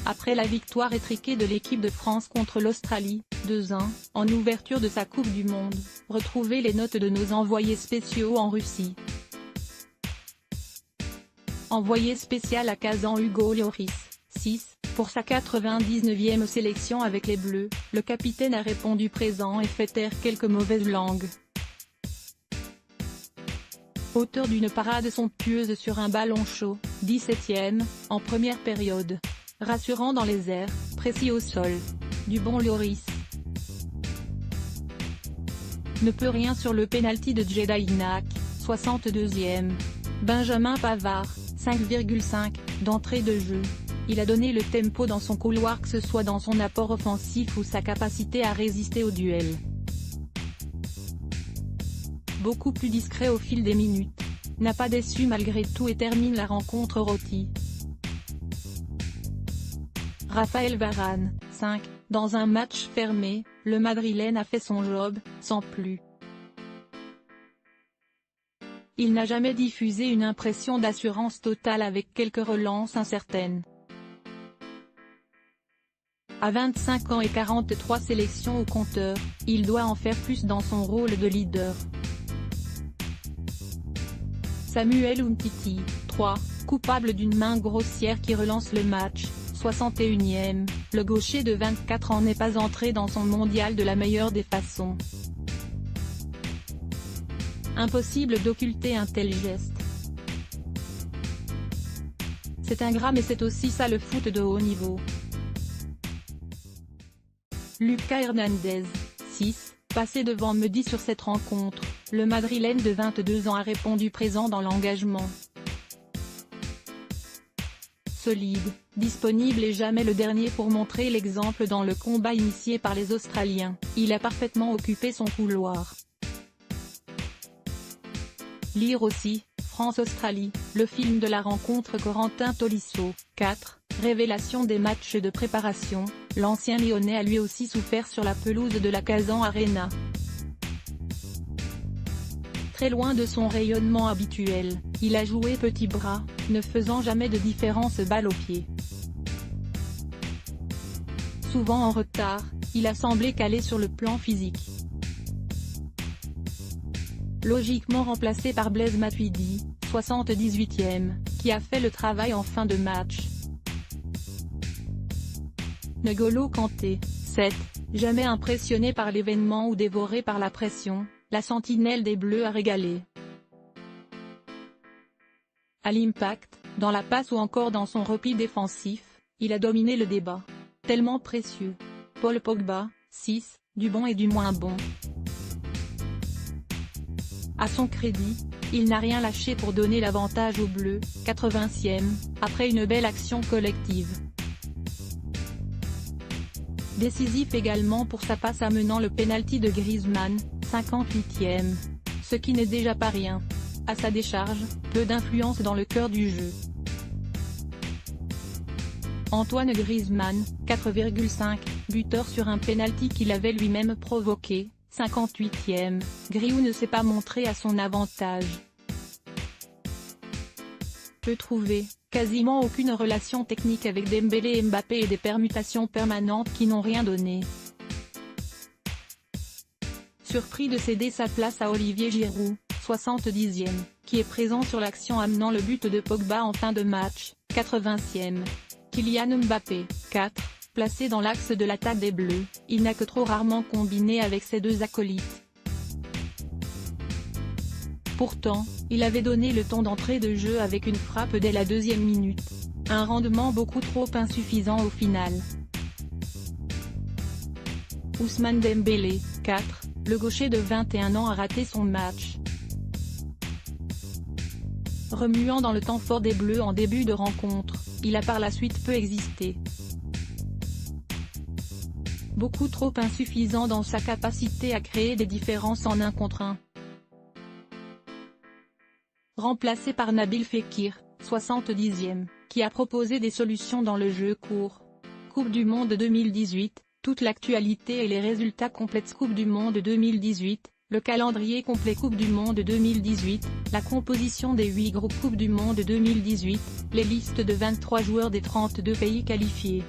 après la victoire étriquée de l'équipe de France contre l'Australie, 2-1, en ouverture de sa Coupe du Monde. Retrouvez les notes de nos envoyés spéciaux en Russie. Envoyé spécial à Kazan Hugo Lloris, 6, pour sa 99e sélection avec les Bleus, le capitaine a répondu présent et fait taire quelques mauvaises langues. Auteur d'une parade somptueuse sur un ballon chaud, 17e, en première période. Rassurant dans les airs, précis au sol. Du bon Lloris. Ne peut rien sur le pénalty de Djeda Ignac, 62e. Benjamin Pavard, 5,5, d'entrée de jeu. Il a donné le tempo dans son couloir, que ce soit dans son apport offensif ou sa capacité à résister au duel. Beaucoup plus discret au fil des minutes. N'a pas déçu malgré tout et termine la rencontre rôtie. Raphaël Varane, 5, dans un match fermé, le Madrilène a fait son job, sans plus. Il n'a jamais diffusé une impression d'assurance totale avec quelques relances incertaines. À 25 ans et 43 sélections au compteur, il doit en faire plus dans son rôle de leader. Samuel Umtiti, 3, coupable d'une main grossière qui relance le match, 61e, le gaucher de 24 ans n'est pas entré dans son mondial de la meilleure des façons. Impossible d'occulter un tel geste. C'est ingrat mais c'est aussi ça le foot de haut niveau. Lucas Hernandez, 6, passé devant Mendy sur cette rencontre, le Madrilène de 22 ans a répondu présent dans l'engagement. Solide, disponible et jamais le dernier pour montrer l'exemple dans le combat initié par les Australiens, il a parfaitement occupé son couloir. Lire aussi, France-Australie, le film de la rencontre Corentin Tolisso, 4, révélation des matchs de préparation, l'ancien Lyonnais a lui aussi souffert sur la pelouse de la Kazan Arena. Très loin de son rayonnement habituel, il a joué petit bras, ne faisant jamais de différence balle au pied. Souvent en retard, il a semblé calé sur le plan physique. Logiquement remplacé par Blaise Matuidi, 78e, qui a fait le travail en fin de match. N'Golo Kanté, 7, jamais impressionné par l'événement ou dévoré par la pression, la sentinelle des Bleus a régalé. À l'impact, dans la passe ou encore dans son repli défensif, il a dominé le débat. Tellement précieux. Paul Pogba, 6, du bon et du moins bon. À son crédit, il n'a rien lâché pour donner l'avantage aux Bleus, 80e, après une belle action collective. Décisif également pour sa passe amenant le pénalty de Griezmann, 58e. Ce qui n'est déjà pas rien. À sa décharge, peu d'influence dans le cœur du jeu. Antoine Griezmann, 4,5, buteur sur un pénalty qu'il avait lui-même provoqué, 58e, Griou ne s'est pas montré à son avantage. Peut trouver, quasiment aucune relation technique avec Dembélé et Mbappé et des permutations permanentes qui n'ont rien donné. Surpris de céder sa place à Olivier Giroud, 70e, qui est présent sur l'action amenant le but de Pogba en fin de match, 80e. Kylian Mbappé, 4, placé dans l'axe de l'attaque des Bleus, il n'a que trop rarement combiné avec ses deux acolytes. Pourtant, il avait donné le ton d'entrée de jeu avec une frappe dès la 2e minute. Un rendement beaucoup trop insuffisant au final. Ousmane Dembélé, 4, le gaucher de 21 ans a raté son match. Remuant dans le temps fort des Bleus en début de rencontre, il a par la suite peu existé. Beaucoup trop insuffisant dans sa capacité à créer des différences en 1 contre 1. Remplacé par Nabil Fekir, 70e, qui a proposé des solutions dans le jeu court. Coupe du Monde 2018, toute l'actualité et les résultats complètes. Coupe du Monde 2018, Le calendrier complet Coupe du Monde 2018, la composition des 8 groupes Coupe du Monde 2018, les listes de 23 joueurs des 32 pays qualifiés.